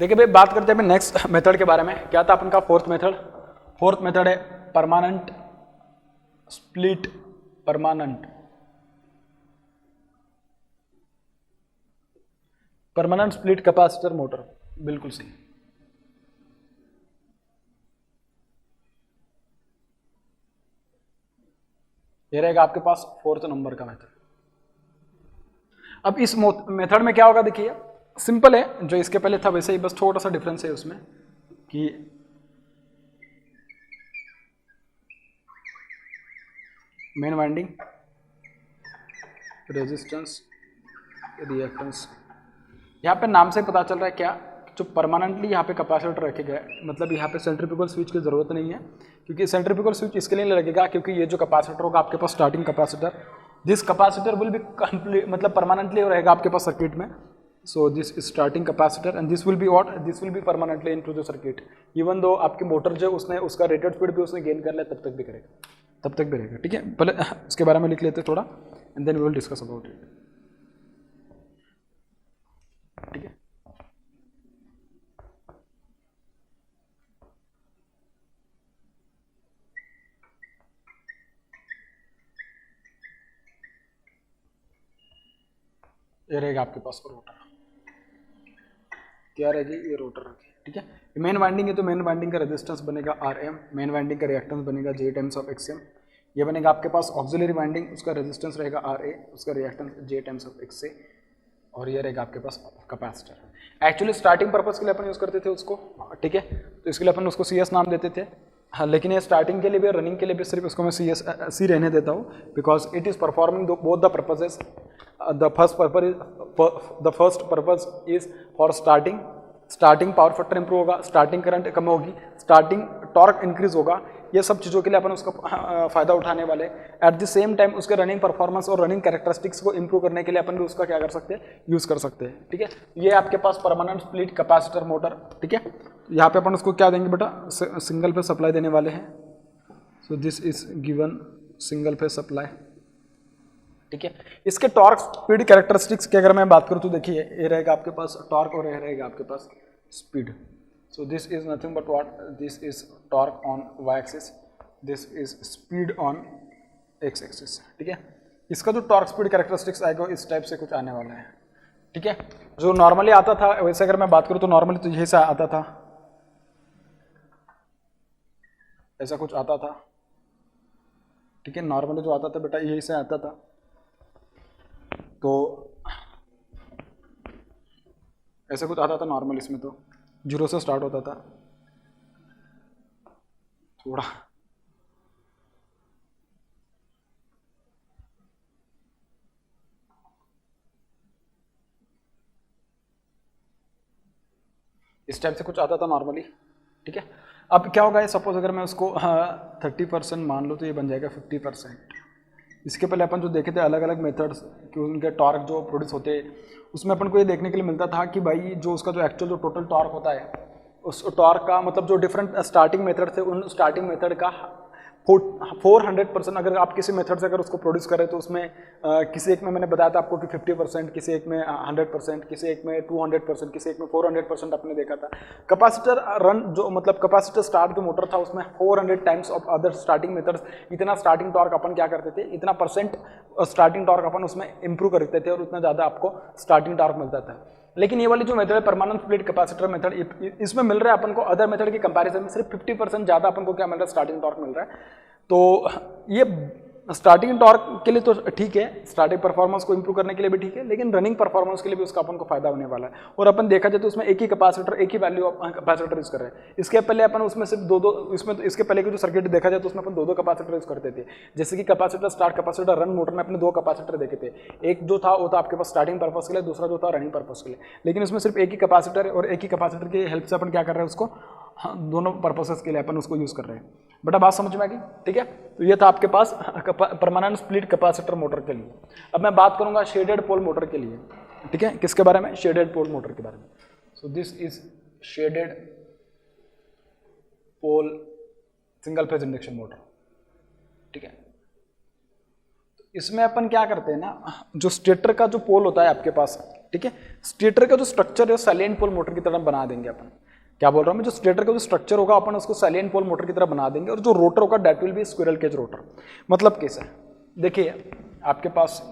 देखिए भाई, बात करते हैं नेक्स्ट मेथड के बारे में। क्या था अपन का फोर्थ मेथड? फोर्थ मेथड है permanent split permanent split capacitor motor. बिल्कुल सही। ये रहेगा आपके पास फोर्थ नंबर का मेथड। अब इस मेथड में क्या होगा, देखिए सिंपल है, जो इसके पहले था वैसे ही, बस थोड़ा सा डिफरेंस है उसमें कि मेन वाइंडिंग, रेजिस्टेंस, रिएक्टेंस। यहाँ पे नाम से पता चल रहा है क्या, जो परमानेंटली यहाँ पे कैपेसिटर रखे गए, मतलब यहाँ पे सेंट्रीफ्यूगल स्विच की जरूरत नहीं है, क्योंकि सेंट्रीफ्यूगल स्विच इसके लिए लगेगा क्योंकि ये जो कैपेसिटर होगा आपके पास starting capacitor, this capacitor will be complete, मतलब परमानेंटली रहेगा आपके पास सर्किट में। So this is starting capacitor and this will be what, this will be permanently into the circuit. Even though आपकी मोटर जो उसने उसका रेटेड स्पीड भी उसने गेन कर लिया, तब तक भी करेगा, तब तक भी रहेगा। ठीक है, पहले इसके बारे में लिख लेते थोड़ा and then we will discuss about it. ठीक है, ये रहेगा आपके पास रोटर। क्या रहेगी? ये रोटर रहेगी। ठीक है, मेन वाइंडिंग है तो मेन वाइंडिंग का रेजिस्टेंस बनेगा Rm, मेन वाइंडिंग का रिएक्टेंस बनेगा J टाइम्स ऑफ Xm। ये बनेगा आपके पास ऑक्सिलरी वाइंडिंग, उसका रेजिस्टेंस रहेगा Ra, उसका reactance J times of Xa, और ये रहेगा आपके पास कैपेसिटर। एक्चुअली स्टार्टिंग पर्पस के लिए अपन यूज करते थे उसको, ठीक है, तो इसके लिए अपन उसको CS नाम देते थे। हाँ, लेकिन ये स्टार्टिंग के लिए भी रनिंग के लिए भी सिर्फ इसको मैं C रहने देता हूँ, because it is performing both the purposes. The first purpose is for starting power factor improve होगा, स्टार्टिंग करंट कम होगी, स्टार्टिंग टॉर्क इंक्रीज होगा, ये सब चीज़ों के लिए अपन उसका फायदा उठाने वाले। एट द सेम टाइम उसके रनिंग परफॉर्मेंस और रनिंग कैरेक्टरिस्टिक्स को इंप्रूव करने के लिए अपन भी उसका क्या कर सकते हैं, यूज कर सकते हैं। ठीक है, ये आपके पास परमानेंट स्प्लिट कैपेसिटर मोटर। ठीक है, यहाँ पे अपन उसको क्या देंगे बेटा, सिंगल पे सप्लाई देने वाले हैं। सो दिस इज गिवन सिंगल पे सप्लाई। ठीक है, इसके टॉर्क स्पीड कैरेक्टरिस्टिक्स की अगर मैं बात करूं तो देखिए, ये रहेगा आपके पास टॉर्क और ये रहेगा आपके पास speed. So this is nothing but what, this is torque on Y axis, this is speed on X axis. ठीक है, इसका जो टॉर्क स्पीड कैरेक्टरिस्टिक्स आएगा इस टाइप से कुछ आने वाला है। ठीक है, जो नॉर्मली आता था वैसे अगर मैं बात करूं तो नॉर्मली तो यही से आता था, ऐसा कुछ आता था। ठीक है, नॉर्मली जो आता था बेटा यही से आता था, तो ऐसे कुछ आता था नॉर्मल, इसमें तो 0 से स्टार्ट होता था थोड़ा। इस टाइप से कुछ आता था नॉर्मली। ठीक है, अब क्या होगा, सपोज अगर मैं उसको 30% मान लो तो ये बन जाएगा 50%। इसके पहले अपन जो देखे थे अलग अलग मेथड्स कि उनके टॉर्क जो प्रोड्यूस होते, उसमें अपन को ये देखने के लिए मिलता था कि भाई जो उसका जो एक्चुअल जो टोटल टॉर्क होता है, उस टॉर्क का मतलब जो डिफरेंट स्टार्टिंग मेथड थे, उन स्टार्टिंग मेथड का 400% अगर आप किसी मेथड से अगर उसको प्रोड्यूस करें तो उसमें किसी एक में मैंने बताया था आपको कि 50%, किसी एक में 100%, किसी एक में 200%, किसी एक में 400% आपने देखा था। कैपेसिटर रन जो मतलब कैपेसिटर स्टार्ट जो मोटर था उसमें 400 times of other starting methods, इतना स्टार्टिंग टॉर्क अपन क्या करते थे, इतना परसेंट स्टार्टिंग टॉर्क अपन उसमें इंप्रूव करते थे और उतना ज़्यादा आपको स्टार्टिंग टॉर्क मिलता था। लेकिन ये वाली जो मेथड है परमानेंट स्प्लिट कैपेसिटर मेथड, इसमें मिल रहा है अपन को अदर मेथड के कंपैरिजन में सिर्फ 50% ज़्यादा अपन को क्या मिल रहा है, स्टार्टिंग टॉर्क मिल रहा है। तो ये स्टार्टिंग टॉर्क के लिए तो ठीक है, स्टार्टिंग परफॉर्मेंस को इंप्रूव करने के लिए भी ठीक है, लेकिन रनिंग परफॉर्मेंस के लिए भी उसका अपन को फायदा होने वाला है। और अपन देखा जाए तो उसमें एक ही कैपेसिटर, एक ही वैल्यू ऑफ कैपेसिटर यूज कर रहे हैं। इसके पहले अपन उसमें सिर्फ दो, इसमें इसके पहले की जो सर्किट देखा जाए तो उसमें अपन दो कैपेसिटर यूज करते थे। जैसे कि capacitor start, capacitor run motor में अपने 2 कैपेसिटर देखे थे। एक जो था वो था आपके पास स्टार्टिंग पर्पज के लिए, दूसरा जो था रनिंग पर्पज के लिए। लेकिन उसमें सिर्फ एक ही कैपेसिटर है और एक ही कैपेसिटर की हेल्प से अपन क्या कर रहे हैं उसको, दोनों पर्पसेस के लिए अपन उसको यूज कर रहे हैं। बेटा बात समझ में आ गई? ठीक है, तो ये था आपके पास परमानेंट स्प्लिट कैपेसिटर मोटर के लिए। अब मैं बात करूंगा शेडेड पोल मोटर के लिए। ठीक है, किसके बारे में? शेडेड पोल मोटर के बारे में। So this is shaded pole single phase induction motor. ठीक है, इसमें अपन क्या करते हैं ना, जो स्टेटर का जो पोल होता है आपके पास, ठीक है, स्टेटर का जो स्ट्रक्चर है साइलेंट पोल मोटर की तरह बना देंगे अपन। क्या बोल रहा हूँ मैं, जो स्टेटर का जो स्ट्रक्चर होगा अपन उसको साइलेंट पोल मोटर की तरह बना देंगे, और जो रोटर होगा that will be squirrel cage rotor. मतलब कैसे, देखिए आपके पास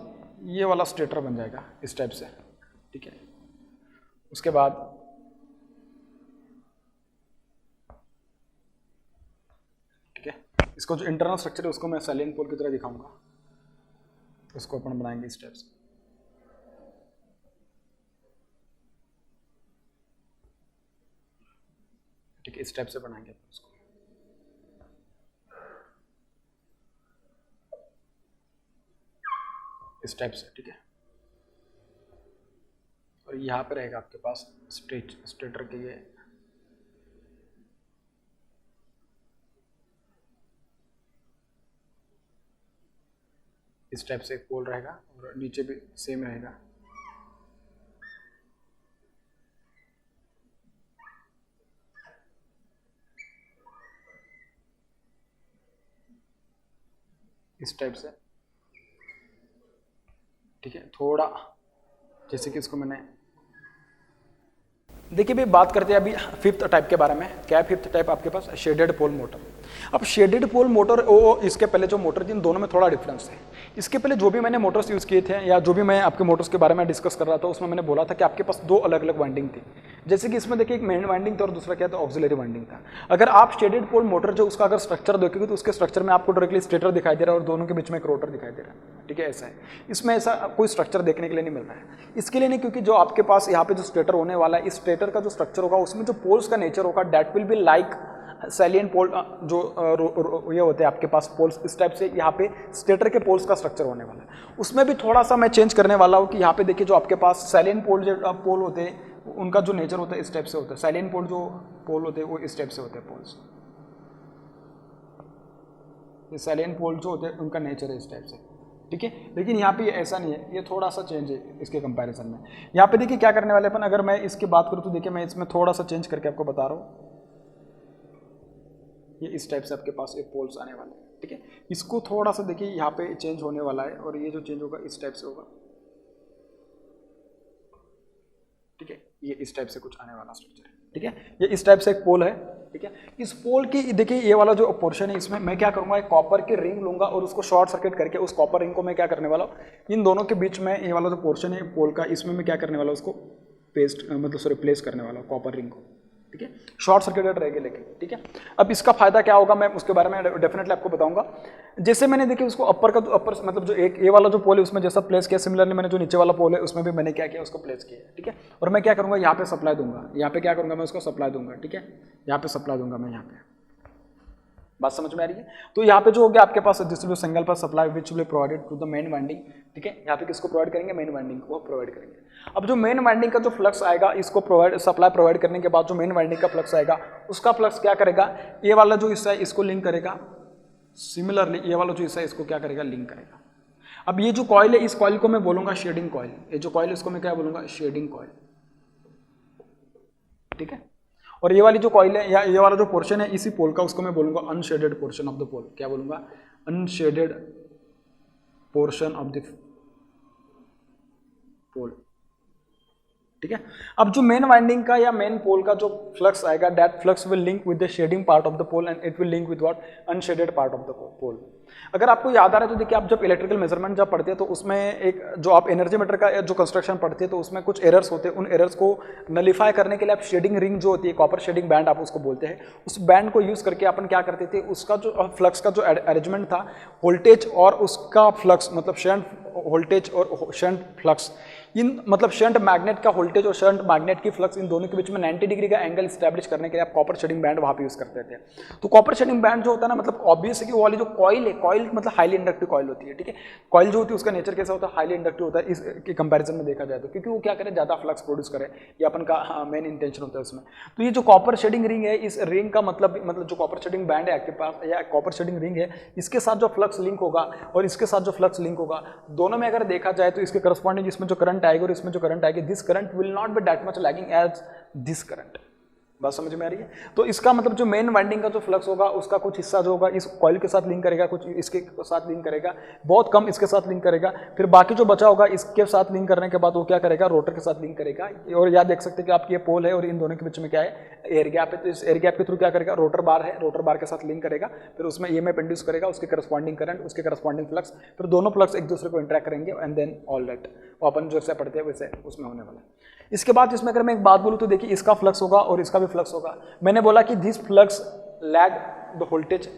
ये वाला स्टेटर बन जाएगा इस टाइप से, ठीक है। उसके बाद ठीक है, इसको जो इंटरनल स्ट्रक्चर है उसको मैं साइलेंट पोल की तरह दिखाऊंगा, उसको अपन बनाएंगे इस टाइप से। ठीक है, इस टाइप से बनाएंगे अपन उसको। इस टाइप से, ठीक है। और यहाँ पे रहेगा आपके पास स्टेटर के ये इस टाइप से एक पोल रहेगा, और नीचे भी सेम रहेगा। इस टाइप से, ठीक है। थोड़ा जैसे कि इसको मैंने, देखिए भाई बात करते हैं अभी फिफ्थ टाइप के बारे में। क्या है फिफ्थ टाइप आपके पास, शेडेड पोल मोटर। अब शेडेड पोल मोटर इसके पहले जो मोटर थी इन दोनों में थोड़ा डिफरेंस है। इसके पहले जो भी मैंने मोटर्स यूज़ किए थे, या जो भी मैं आपके मोटर्स के बारे में डिस्कस कर रहा था, उसमें मैंने बोला था कि आपके पास दो अलग अलग वाइंडिंग थी। जैसे कि इसमें देखिए एक मेन वाइंडिंग था और दूसरा क्या था, ऑक्सिलरी वाइंडिंग था। अगर आप शेडेड पोल मोटर जो उसका अगर स्ट्रक्चर देखोगे तो उसके स्ट्रक्चर में आपको डायरेक्टली स्टेटर दिखाई दे रहा है और दोनों के बीच में एक रोटर दिखाई दे रहा है, ठीक है। ऐसा है, इसमें ऐसा कोई स्ट्रक्चर देखने के लिए नहीं मिल रहा है। इसके लिए नहीं, क्योंकि जो आपके पास यहाँ पे जो स्टेटर होने वाला है, इस स्टेटर का जो स्ट्रक्चर होगा उसमें जो पोल्स का नेचर होगा that will be like salient pole, जो ये होते हैं आपके पास पोल्स, इस टाइप से यहाँ पे स्टेटर के पोल्स का स्ट्रक्चर होने वाला है। उसमें भी थोड़ा सा मैं चेंज करने वाला हूँ कि यहाँ पे देखिए जो आपके पास सैलिएंट पोल जो पोल होते हैं उनका जो नेचर होता है इस टाइप से होता है। सैलिएंट पोल जो पोल होते हैं वो इस टाइप से होते हैं पोल्स। ये सैलिएंट पोल जो होते हैं उनका नेचर है इस टाइप से, ठीक है। लेकिन यहाँ पे ऐसा नहीं है, ये थोड़ा सा चेंज है इसके कंपैरिजन में। यहाँ पे देखिए क्या करने वाले अपन, अगर मैं इसकी बात करूँ तो देखिए मैं इसमें थोड़ा सा चेंज करके आपको बता रहा हूँ। ये इस टाइप से आपके पास एक पोल्स आने वाले हैं, ठीक है। इसको थोड़ा सा देखिए यहाँ पे चेंज होने वाला है, और ये जो चेंज होगा इस टाइप से होगा, ठीक है। ये इस टाइप से कुछ आने वाला स्ट्रक्चर है, ठीक है। ये इस टाइप से एक पोल है, ठीक है। इस पोल की देखिए ये वाला जो पोर्शन है, इसमें मैं क्या करूंगा, एक कॉपर की रिंग लूंगा और उसको शॉर्ट सर्किट करके उस कॉपर रिंग को मैं क्या करने वाला हूँ, इन दोनों के बीच में ये वाला जो पोर्शन है पोल का, इसमें मैं क्या करने वाला हूँ, उसको प्लेस करने वाला हूँ कॉपर रिंग को, ठीक है। शॉर्ट सर्किटेड रहेगी लेकिन, ठीक है। अब इसका फायदा क्या होगा मैं उसके बारे में डेफिनेटली आपको बताऊंगा। जैसे मैंने देखिए उसको अपर मतलब जो एक ये वाला जो पोल है उसमें जैसा प्लेस किया, सिमिलरली मैंने जो नीचे वाला पोल है उसमें भी मैंने क्या किया, उसको प्लेस किया, ठीक है। और मैं क्या करूंगा, यहाँ पे सप्लाई दूंगा, यहाँ पे क्या करूंगा मैं उसको सप्लाई दूंगा, ठीक है। यहाँ पे सप्लाई दूंगा मैं, यहाँ पे बात समझ में आ रही है। तो यहाँ पे जो हो गया आपके पास distribute single per supply which will provided to the main winding, ठीक है। यहाँ पे किसको प्रोवाइड करेंगे, मेन वाइंडिंग को प्रोवाइड करेंगे। अब जो मेन वाइंडिंग का जो फ्लक्स आएगा, इसको सप्लाई प्रोवाइड करने के बाद जो मेन वाइंडिंग का फ्लक्स आएगा, उसका फ्लक्स क्या करेगा, ये वाला जो हिस्सा है इसको लिंक करेगा, सिमिलरली ये वाला जो हिस्सा है इसको क्या करेगा, लिंक करेगा। अब ये जो कॉइल है, इस कॉइल को मैं बोलूंगा शेडिंग कॉइल। ये जो कॉइल है इसको मैं क्या बोलूंगा, शेडिंग कॉइल, ठीक है। और ये वाली जो कॉइल है या ये वाला जो पोर्शन है इसी पोल का, उसको मैं बोलूंगा अनशेडेड पोर्शन ऑफ द पोल। क्या बोलूंगा, अनशेडेड पोर्शन ऑफ द पोल, ठीक है। अब जो मेन वाइंडिंग का या मेन पोल का जो फ्लक्स आएगा, that flux will link with the shading part of the pole and it will link with what, unshaded part of the pole. अगर आपको याद आ रहा है तो देखिए आप जब इलेक्ट्रिकल मेजरमेंट जब पढ़ते हैं तो उसमें एक जो आप एनर्जी मीटर का जो कंस्ट्रक्शन पढ़ते हैं तो उसमें कुछ एरर्स होते हैं। उन एरर्स को नलिफाई करने के लिए आप शेडिंग रिंग जो होती है, कॉपर शेडिंग बैंड आप उसको बोलते हैं, उस बैंड को यूज करके अपन क्या करते थे, उसका जो फ्लक्स का जो अरेंजमेंट था, वोल्टेज और उसका फ्लक्स, मतलब शंट वोल्टेज और शंट फ्लक्स, इन मतलब शंट मैग्नेट का वोल्टेज और शंट मैग्नेट की फ्लक्स, इन दोनों के बीच में 90 डिग्री का एंगल स्टैब्लिश करने के लिए आप कॉपर शेडिंग बैंड वहां पे यूज करते थे। तो कॉपर शेडिंग बैंड जो होता है ना, मतलब ऑब्वियस है कि वो वाली जो कॉइल है, कॉइल मतलब हाईली इंडक्टिव कॉइल होती है, ठीक है। कॉइल जो होती है उसका नेचर कैसा होता है, हाईली इंडक्टिव होता है इसके कंपैरिजन में देखा जाए तो, क्योंकि वो क्या करे, ज्यादा फ्लक्स प्रोड्यूस करे, ये अपन का मेन इंटेंशन होता है उसमें। तो ये जो कॉपर शेडिंग रिंग है, इस रिंग का मतलब जो कॉपर शेडिंग बैंड है आपके पास या कॉपर शेडिंग रिंग है, इसके साथ जो फ्लक्स लिंक होगा और इसके साथ जो फ्लक्स लिंक होगा, दोनों में अगर देखा जाए तो इसके करस्पॉन्डिंग इसमें जो करंट आएगा और इसमें जो करंट आएगी, this current will not be that much lagging as this current. बात समझ में आ रही है। तो इसका मतलब जो मेन वाइंडिंग का जो फ्लक्स होगा उसका कुछ हिस्सा जो होगा इस कॉइल के साथ लिंक करेगा, कुछ इसके साथ लिंक करेगा, बहुत कम इसके साथ लिंक करेगा, फिर बाकी जो बचा होगा इसके साथ लिंक करने के बाद वो क्या करेगा, रोटर के साथ लिंक करेगा। और याद देख सकते हैं कि आपकी ये पोल है और इन दोनों के बीच में क्या है, एयर गैप है। तो इस एयर गैप के थ्रू क्या करेगा, रोटर बार है, रोटर बार के साथ लिंक करेगा, फिर उसमें ईएमएफ इंड्यूस करेगा, उसके करस्पॉन्डिंग करंट, उसके करस्पॉन्डिंग फ्लक्स, फिर दोनों फ्लक्स एक दूसरे को इंटरेक्ट करेंगे एंड देन ऑल दैट वो अपन जैसे पढ़ते हैं वैसे उसमें होने वाला है। इसके बाद इसमें अगर मैं एक बात बोलूँ तो देखिए इसका फ्लक्स होगा और इसका भी फ्लक्स होगा। मैंने बोला कि this flux lag the voltage,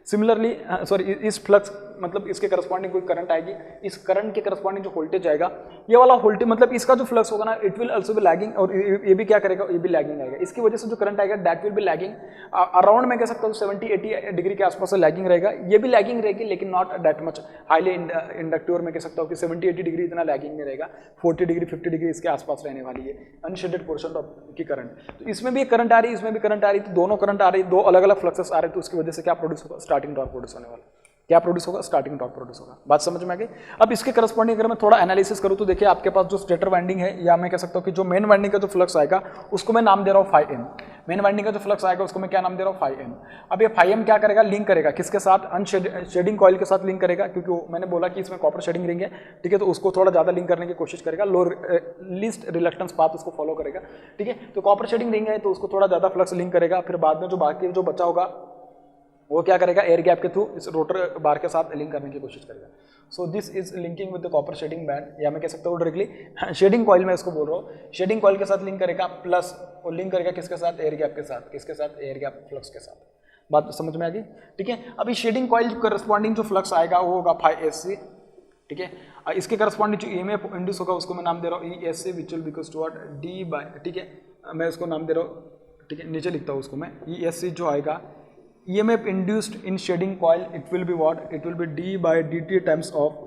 similarly sorry इस फ्लक्स मतलब इसके करस्पॉन्डिंग कोई करंट आएगी, इस करंट के करस्पॉन्डिंग जो वोल्टेज आएगा ये वाला वोल्टेज मतलब इसका जो फ्लक्स होगा ना it will also be lagging, और ये भी क्या करेगा, ये भी लैगिंग आएगा। इसकी वजह से जो करंट आएगा that will B lagging around, मैं कह सकता हूँ 70-80 डिग्री के आसपास से लैगिंग रहेगा। ये भी लैगिंग रहेगी लेकिन not that much highly inductive, और मैं कह सकता हूँ कि 70-80 डिग्री इतना लैगिंग नहीं रहेगा, 40 डिग्री 50 डिग्री इसके आसपास रहने वाली है अनशेडेड पोर्शन की करंट। तो इसमें भी करंट आ रही है, इसमें भी करंट आ रही है, तो दोनों करंट आ रही है, दो अलग अलग फ्लक्सेस आ रहे हैं, तो उसकी वजह से क्या प्रोड्यूस होगा, स्टार्टिंग टॉर्क प्रोड्यूस होने वाला। क्या प्रोड्यूस होगा, स्टार्टिंग टॉर्क प्रोड्यूस होगा। बात समझ में आ गई। अब इसके करस्पॉन्डिंग अगर मैं थोड़ा एनालिसिस करूं तो देखिए आपके पास जो स्टेटर वाइंडिंग है, या मैं कह सकता हूं कि जो मेन वाइंडिंग का जो फ्लक्स आएगा उसको मैं नाम दे रहा हूं φm। मेन वाइंडिंग का जो फ्लक्स आएगा उसको मैं क्या नाम दे रहा हूं, φm। अब ये φm क्या करेगा, लिंक करेगा किसके साथ, अनशेडिंग कॉइल के साथ लिंक करेगा, क्योंकि मैंने बोला कि इसमें कॉपर शेडिंग रिंग है, ठीक है, तो उसको थोड़ा ज्यादा लिंक करने की कोशिश करेगा, लो लीस्ट रिलक्टेंस पाथ उसको फॉलो करेगा, ठीक है। तो कॉपर शेडिंग रिंग है तो उसको थोड़ा ज्यादा फ्लक्स लिंक करेगा, फिर बाद में जो बाकी जो बचा होगा वो क्या करेगा, एयर गैप के थ्रू इस रोटर बार के साथ लिंक करने की कोशिश करेगा। So this is linking with the copper shading band, या मैं कह सकता हूँ डायरेक्टली शेडिंग कॉइल में इसको बोल रहा हूँ, शेडिंग कॉइल के साथ लिंक करेगा, प्लस वो लिंक करेगा किसके साथ, एयर गैप के साथ, किसके साथ, एयर गैप फ्लक्स के साथ। बात समझ में आ गई, ठीक है। अभी शेडिंग कॉइल करस्पॉन्डिंग जो फ्लक्स आएगा वो होगा φSc, ठीक है। इसके करस्पॉन्डिंग जो ईएमएफ इंड्यूस होगा उसको मैं नाम दे रहा हूँ ESC, which will be equals to what, D by, ठीक है, मैं उसको नाम दे रहा हूँ, ठीक है, नीचे लिखता हूँ उसको मैं, ESC जो आएगा EMF induced in shading coil, it will be what? It will be d by dt times of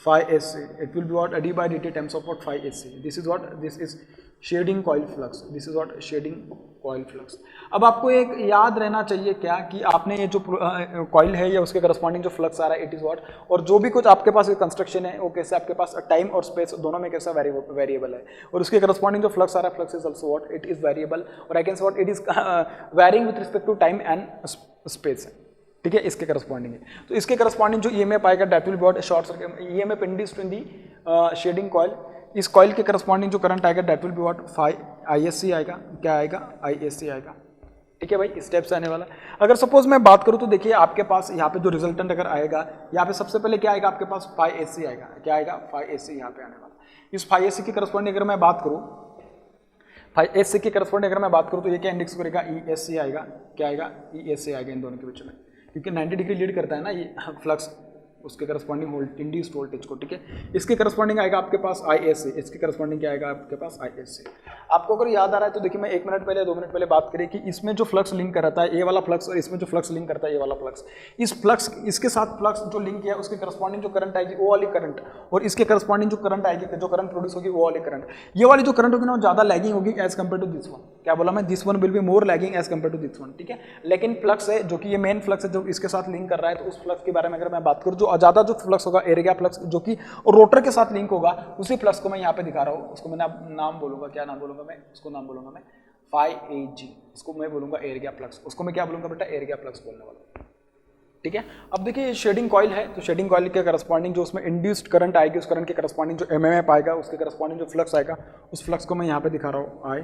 phi SC. It will be what? D by dt times of what? Phi SC. This is what? This is shading coil flux. This is what? Shading coil flux. अब आपको एक याद रहना चाहिए क्या कि आपने ये जो कॉइल है या उसके करस्पॉन्डिंग जो फ्लक्स आ रहा है इट इज व्हाट, और जो भी कुछ आपके पास कंस्ट्रक्शन है वो कैसे आपके पास टाइम और स्पेस दोनों में कैसा वेरिएबल है, और उसके करस्पॉन्डिंग जो फ्लक्स आ रहा है flux is also what, it is variable, और I can say what, it is varying with respect to time and space, ठीक है, इसके करस्पॉन्डिंग है। तो इसके करस्पॉन्डिंग जो ईएमएफ आएगा that will be what, short circuit EMF induced in the shading coil, इस कॉइल के करस्पॉन्डिंग जो करंट आएगा that will be what, ISC आएगा, क्या आएगा, ISC आएगा, ठीक है भाई, स्टेप से आने वाला। अगर सपोज मैं बात करूं तो देखिए आपके पास यहाँ पे जो रिजल्टेंट अगर आएगा, यहाँ पे सबसे पहले क्या आएगा आपके पास, φSc आएगा, क्या आएगा, φSc यहाँ पे आने वाला। इस φSc की करस्पॉन्डिंग अगर मैं बात करूँ, φSc की करस्पॉन्डिंग अगर मैं बात करूँ तो ये क्या इंडेक्स करेगा, ESC आएगा, क्या आएगा, ESC आएगा इन दोनों के बीच में, क्योंकि 90 डिग्री लीड करता है ना ये फ्लक्स उसके करस्पॉन्डिंग इंड्यूस्ड वोल्टेज को, ठीक है। इसके करस्पॉन्डिंग आएगा आपके पास ISC, इसके करस्पॉन्डिंग क्या आएगा आपके पास, ISC। आपको अगर याद आ रहा है तो देखिए मैं 1 मिनट पहले 2 मिनट पहले बात करी कि इसमें जो फ्लक्स लिंक करता है ये वाला फ्लक्स, और इसमें जो फ्लक्स लिंक करता है ये वाला फ्लक्स, इस फ्लक्स इसके साथ फ्लक्स जो लिंक किया उसके करस्पॉन्डिंग जो करंट आएगी वो वाली करंट, और इसके करस्पॉन्डिंग जो करंट आएगी, जो करंट प्रोड्यूस होगी वो वाली करंट, ये वाली जो करंट होगी ना वो ज़्यादा लैगिंग होगी as compare to this one. क्या बोला मैं, this one will be more lagging as compare to this one, ठीक है। लेकिन फ्लक्स है जो कि ये मेन फ्लक्स है जो इसके साथ लिंक कर रहा है, तो उस फ्लक्स के बारे में अगर मैं बात करूँ, जो ज़्यादा जो फ्लक्स होगा एयर गैप फ्लक्स जो कि रोटर के साथ लिंक होगा, उसी फ्लक्स को मैं यहाँ पे दिखा रहा हूँ, उसको मैं नाम बोलूंगा, क्या नाम बोलूंगा मैं, उसको नाम बोलूंगा मैं φAG, उसको मैं बोलूंगा एयर गैप फ्लक्स, उसको मैं क्या बोलूंगा बेटा, एयर गैप फ्लक्स बोलने वाला, ठीक है। अब देखिए शेडिंग कॉइल है, तो शेडिंग कॉइल के करस्पॉन्डिंग जो उसमें इंड्यूस्ड करंट आएगी, उस करंट के करस्पॉन्डिंग जो एमएमएफ आएगा, उसके करस्पॉन्डिंग जो फ्लक्स आएगा, उस फ्लक्स को मैं यहाँ पे दिखा रहा हूँ आए।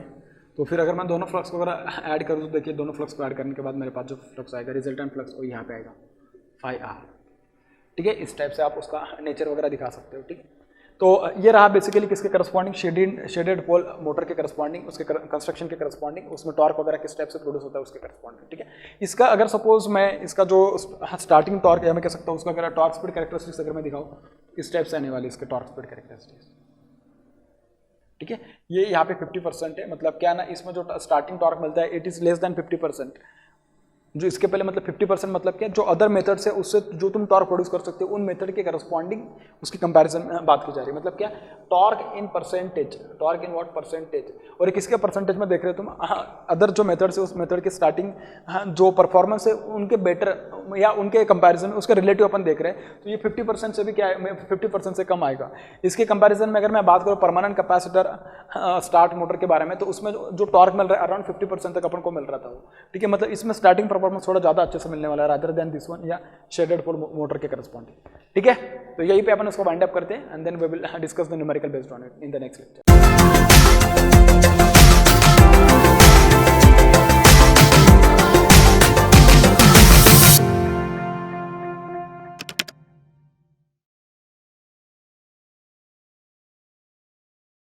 तो फिर अगर मैं दोनों फ्लक्स को अगर ऐड करूँ तो देखिए दोनों फ्लक्स को ऐड करने के बाद मेरे पास जो फ्लक्स आएगा रिजल्टेंट फ्लक्स वो यहाँ पे आएगा φR, ठीक है। इस टाइप से आप उसका नेचर वगैरह दिखा सकते हो, ठीक है। तो ये रहा बेसिकली किसके करस्पॉन्डिंग, शेडेड पोल मोटर के करस्पॉन्डिंग, उसके कंस्ट्रक्शन के करस्पॉन्डिंग, उसमें टॉर्क वगैरह किस टाइप से प्रोड्यूस होता है उसके करस्पॉन्डिंग, ठीक है। इसका अगर सपोज मैं इसका जो स्टार्टिंग टॉर्क या मैं कह सकता हूँ उसका अगर टॉर्क स्पीड कैरेक्टरिस्टिक्स अगर मैं दिखाऊँ, इस टाइप से आने वाली इसके टॉर्क स्पीड कैरेक्टरिस्टिक्स, ठीक है। ये यहाँ पे 50% है, मतलब क्या ना इसमें जो स्टार्टिंग टॉर्क मिलता है इट इज लेस देन 50%, जो इसके पहले मतलब 50% मतलब क्या, जो अदर मेथड से उससे जो तुम टॉर्क प्रोड्यूस कर सकते हो उन मेथड के करस्पॉन्डिंग उसकी कंपैरिजन में बात की जा रही है। मतलब क्या, torque in percentage, torque in what percentage, और एक किसके परसेंटेज में देख रहे हो तुम, अदर जो मेथड से उस मेथड के स्टार्टिंग जो परफॉर्मेंस है उनके बेटर या उनके कंपैरिजन में उसका रिलेटिव अपन देख रहे हैं, तो ये 50% से भी क्या है, 50% से कम आएगा। इसके कंपैरिजन में अगर मैं बात करूँ परमानेंट कैपेसिटर स्टार्ट मोटर के बारे में, तो उसमें जो टॉर्क मिल रहा है अराउंड 50% तक अपन को मिल रहा था वो, ठीक है। मतलब इसमें स्टार्टिंग परफॉर्मेंस थोड़ा ज़्यादा अच्छे से मिलने वाला है रादर देन दिस वन या शेडेड पोल मोटर के करस्पॉन्डिंग, ठीक है। तो यही पे अपन उसको वाइंड अप करते हैं and then we will discuss the numerical based on it in the next lecture.